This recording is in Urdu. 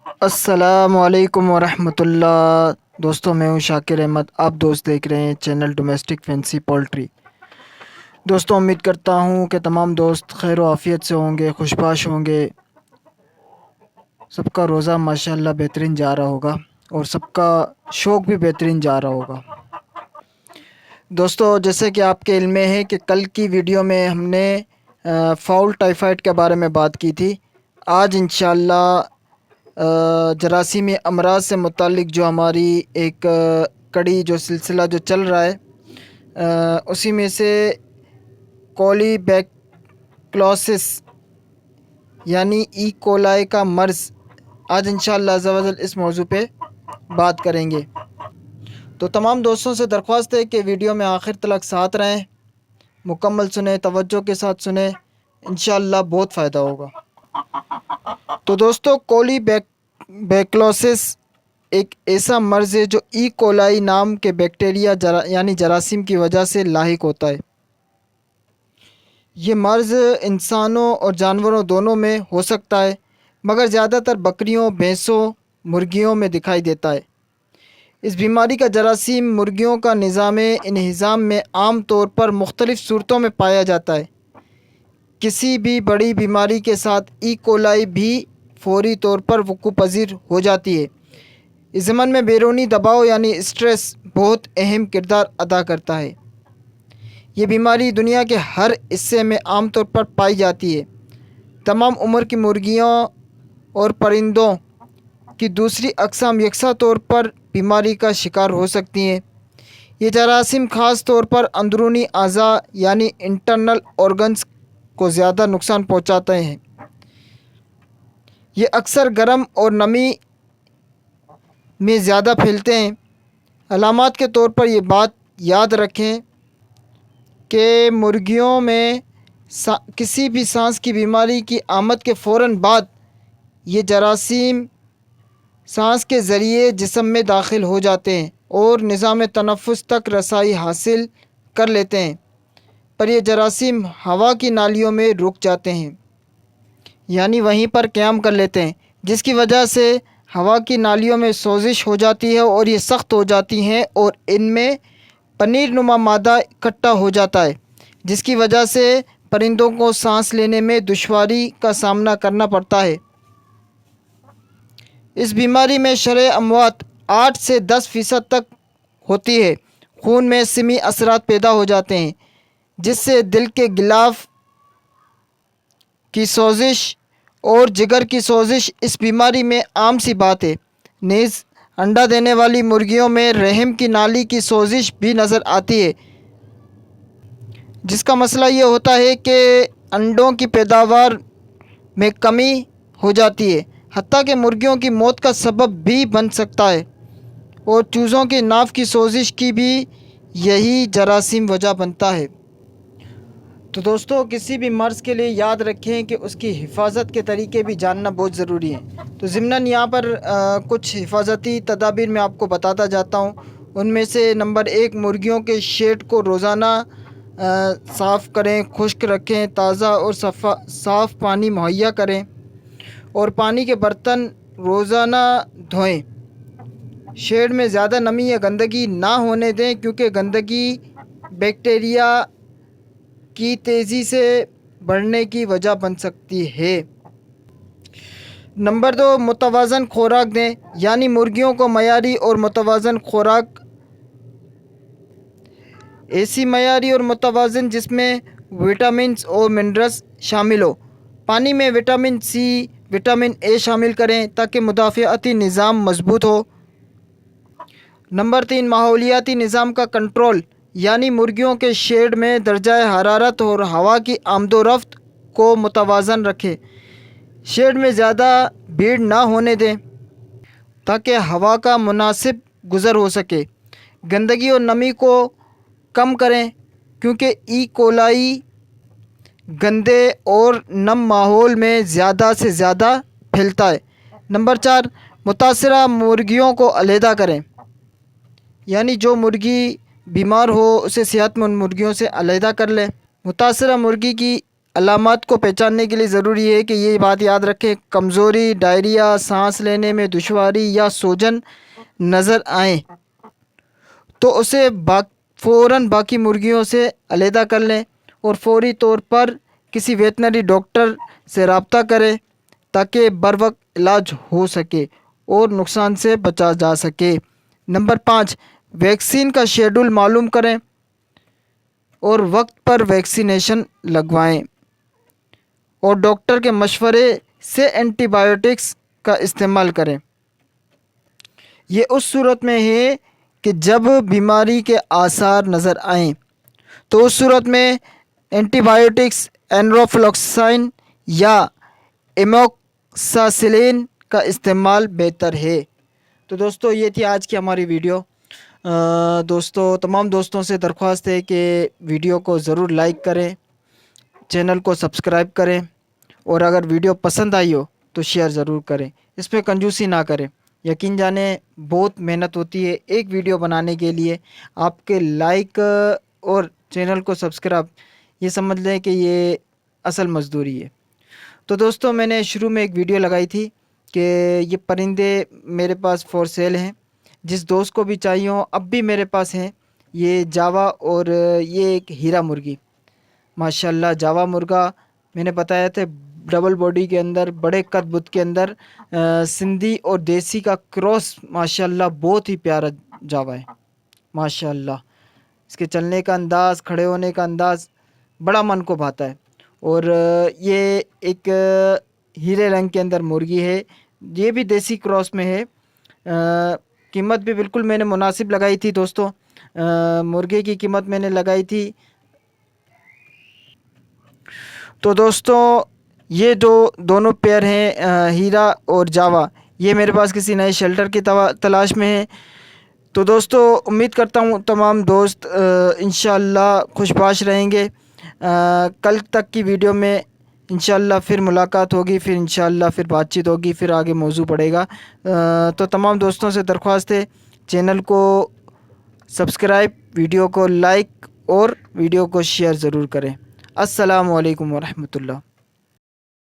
السلام علیکم ورحمۃ اللہ۔ دوستوں میں ہوں شاکر احمد، آپ دوست دیکھ رہے ہیں چینل ڈومیسٹک فینسی پولٹری۔ دوستوں امید کرتا ہوں کہ تمام دوست خیر و عافیت سے ہوں گے، خوشباش ہوں گے، سب کا روزہ ماشاءاللہ بہترین جا رہا ہوگا اور سب کا شوق بھی بہترین جا رہا ہوگا۔ دوستوں جیسے کہ آپ کے علم میں ہے کہ کل کی ویڈیو میں ہم نے فاؤل ٹائیفائڈ کے بارے میں بات کی تھی۔ آج انشاءاللہ جراثیمی امراض سے متعلق جو ہماری ایک کڑی جو سلسلہ جو چل رہا ہے، اسی میں سے کولی بیکلوسس یعنی ای کولائی کا مرض، آج انشاءاللہ عز و جل اس موضوع پہ بات کریں گے۔ تو تمام دوستوں سے درخواست ہے کہ ویڈیو میں آخر تک ساتھ رہیں، مکمل سنیں، توجہ کے ساتھ سنیں، انشاءاللہ بہت فائدہ ہوگا۔ تو دوستوں کولی بیکلوسس ایک ایسا مرض ہے جو ای کولائی نام کے بیکٹیریا یعنی جراثیم کی وجہ سے لاحق ہوتا ہے۔ یہ مرض انسانوں اور جانوروں دونوں میں ہو سکتا ہے، مگر زیادہ تر بکریوں، بھینسوں، مرغیوں میں دکھائی دیتا ہے۔ اس بیماری کا جراثیم مرغیوں کا نظام انہضام میں عام طور پر مختلف صورتوں میں پایا جاتا ہے۔ کسی بھی بڑی بیماری کے ساتھ ای کولائی بھی فوری طور پر وقوع پذیر ہو جاتی ہے۔ اس ضمن میں بیرونی دباؤ یعنی اسٹریس بہت اہم کردار ادا کرتا ہے۔ یہ بیماری دنیا کے ہر حصے میں عام طور پر پائی جاتی ہے۔ تمام عمر کی مرغیوں اور پرندوں کی دوسری اقسام یکساں طور پر بیماری کا شکار ہو سکتی ہیں۔ یہ جراثیم خاص طور پر اندرونی اعضاء یعنی انٹرنل آرگنز کو زیادہ نقصان پہنچاتے ہیں۔ یہ اکثر گرم اور نمی میں زیادہ پھیلتے ہیں۔ علامات کے طور پر یہ بات یاد رکھیں کہ مرغیوں میں کسی بھی سانس کی بیماری کی آمد کے فوراً بعد یہ جراثیم سانس کے ذریعے جسم میں داخل ہو جاتے ہیں اور نظام تنفس تک رسائی حاصل کر لیتے ہیں، پر یہ جراثیم ہوا کی نالیوں میں رک جاتے ہیں، یعنی وہیں پر قیام کر لیتے ہیں، جس کی وجہ سے ہوا کی نالیوں میں سوزش ہو جاتی ہے اور یہ سخت ہو جاتی ہیں اور ان میں پنیر نما مادہ اکٹھا ہو جاتا ہے، جس کی وجہ سے پرندوں کو سانس لینے میں دشواری کا سامنا کرنا پڑتا ہے۔ اس بیماری میں شرح اموات 8 سے 10% تک ہوتی ہے۔ خون میں سمی اثرات پیدا ہو جاتے ہیں، جس سے دل کے غلاف کی سوزش اور جگر کی سوزش اس بیماری میں عام سی بات ہے۔ نیز انڈا دینے والی مرغیوں میں رحم کی نالی کی سوزش بھی نظر آتی ہے، جس کا مسئلہ یہ ہوتا ہے کہ انڈوں کی پیداوار میں کمی ہو جاتی ہے، حتیٰ کہ مرغیوں کی موت کا سبب بھی بن سکتا ہے، اور چوزوں کی ناف کی سوزش کی بھی یہی جراثیم وجہ بنتا ہے۔ تو دوستوں کسی بھی مرض کے لیے یاد رکھیں کہ اس کی حفاظت کے طریقے بھی جاننا بہت ضروری ہے۔ تو ضمناً یہاں پر کچھ حفاظتی تدابیر میں آپ کو بتاتا جاتا ہوں۔ ان میں سے نمبر 1، مرغیوں کے شیڈ کو روزانہ صاف کریں، خشک رکھیں، تازہ اور صاف پانی مہیا کریں، اور پانی کے برتن روزانہ دھوئیں۔ شیڈ میں زیادہ نمی یا گندگی نہ ہونے دیں، کیونکہ گندگی بیکٹیریا کی تیزی سے بڑھنے کی وجہ بن سکتی ہے۔ نمبر 2، متوازن خوراک دیں، یعنی مرغیوں کو معیاری اور متوازن خوراک، ایسی معیاری اور متوازن جس میں وٹامنز اور منرلز شامل ہو۔ پانی میں وٹامن سی، وٹامن اے شامل کریں تاکہ مدافعتی نظام مضبوط ہو۔ نمبر 3، ماحولیاتی نظام کا کنٹرول، یعنی مرغیوں کے شیڈ میں درجہ حرارت اور ہوا کی آمد و رفت کو متوازن رکھیں۔ شیڈ میں زیادہ بھیڑ نہ ہونے دیں تاکہ ہوا کا مناسب گزر ہو سکے۔ گندگی اور نمی کو کم کریں، کیونکہ ای کولائی گندے اور نم ماحول میں زیادہ سے زیادہ پھیلتا ہے۔ نمبر 4، متاثرہ مرغیوں کو علیحدہ کریں، یعنی جو مرغی بیمار ہو اسے صحت مند مرغیوں سے علیحدہ کر لیں۔ متاثرہ مرغی کی علامات کو پہچاننے کے لیے ضروری ہے کہ یہ بات یاد رکھیں، کمزوری، ڈائریا، سانس لینے میں دشواری یا سوجن نظر آئیں تو اسے فوراً باقی مرغیوں سے علیحدہ کر لیں اور فوری طور پر کسی ویٹنری ڈاکٹر سے رابطہ کریں تاکہ بروقت علاج ہو سکے اور نقصان سے بچا جا سکے۔ نمبر 5، ویکسین کا شیڈول معلوم کریں اور وقت پر ویکسینیشن لگوائیں اور ڈاکٹر کے مشورے سے اینٹی بایوٹکس کا استعمال کریں۔ یہ اس صورت میں ہے کہ جب بیماری کے آثار نظر آئیں تو اس صورت میں اینٹی بایوٹکس اینروفلوکساسائن یا ایموکساسیلین کا استعمال بہتر ہے۔ تو دوستو یہ تھی آج کی ہماری ویڈیو۔ دوستو تمام دوستوں سے درخواست ہے کہ ویڈیو کو ضرور لائک کریں، چینل کو سبسکرائب کریں اور اگر ویڈیو پسند آئی ہو تو شیئر ضرور کریں۔ اس میں کنجوسی نہ کریں، یقین جانیں بہت محنت ہوتی ہے ایک ویڈیو بنانے کے لیے۔ آپ کے لائک اور چینل کو سبسکرائب یہ سمجھ لیں کہ یہ اصل مزدوری ہے۔ تو دوستو میں نے شروع میں ایک ویڈیو لگائی تھی کہ یہ پرندے میرے پاس فور سیل ہیں، جس دوست کو بھی چاہیے ہوں اب بھی میرے پاس ہیں۔ یہ جاوا اور یہ ایک ہیرا مرغی، ماشاءاللہ جاوا مرغا میں نے بتایا تھا ڈبل باڈی کے اندر، بڑے قد بت کے اندر، سندھی اور دیسی کا کراس، ماشاءاللہ بہت ہی پیارا جاوا ہے ماشاءاللہ۔ اس کے چلنے کا انداز، کھڑے ہونے کا انداز بڑا من کو بھاتا ہے۔ اور یہ ایک ہیرے رنگ کے اندر مرغی ہے، یہ بھی دیسی کراس میں ہے۔ قیمت بھی بالکل میں نے مناسب لگائی تھی دوستو، مرغے کی قیمت میں نے لگائی تھی۔ تو دوستو یہ دونوں پیئر ہیں ہیرا اور جاوا، یہ میرے پاس کسی نئے شیلٹر کی تلاش میں ہیں۔ تو دوستو امید کرتا ہوں تمام دوست انشاءاللہ خوش باش رہیں گے۔ کل تک کی ویڈیو میں انشاءاللہ پھر ملاقات ہوگی، پھر انشاءاللہ پھر بات چیت ہوگی، پھر آگے موضوع بڑھے گا۔ تو تمام دوستوں سے درخواست ہے چینل کو سبسکرائب، ویڈیو کو لائک اور ویڈیو کو شیئر ضرور کریں۔ السلام علیکم ورحمۃ اللہ۔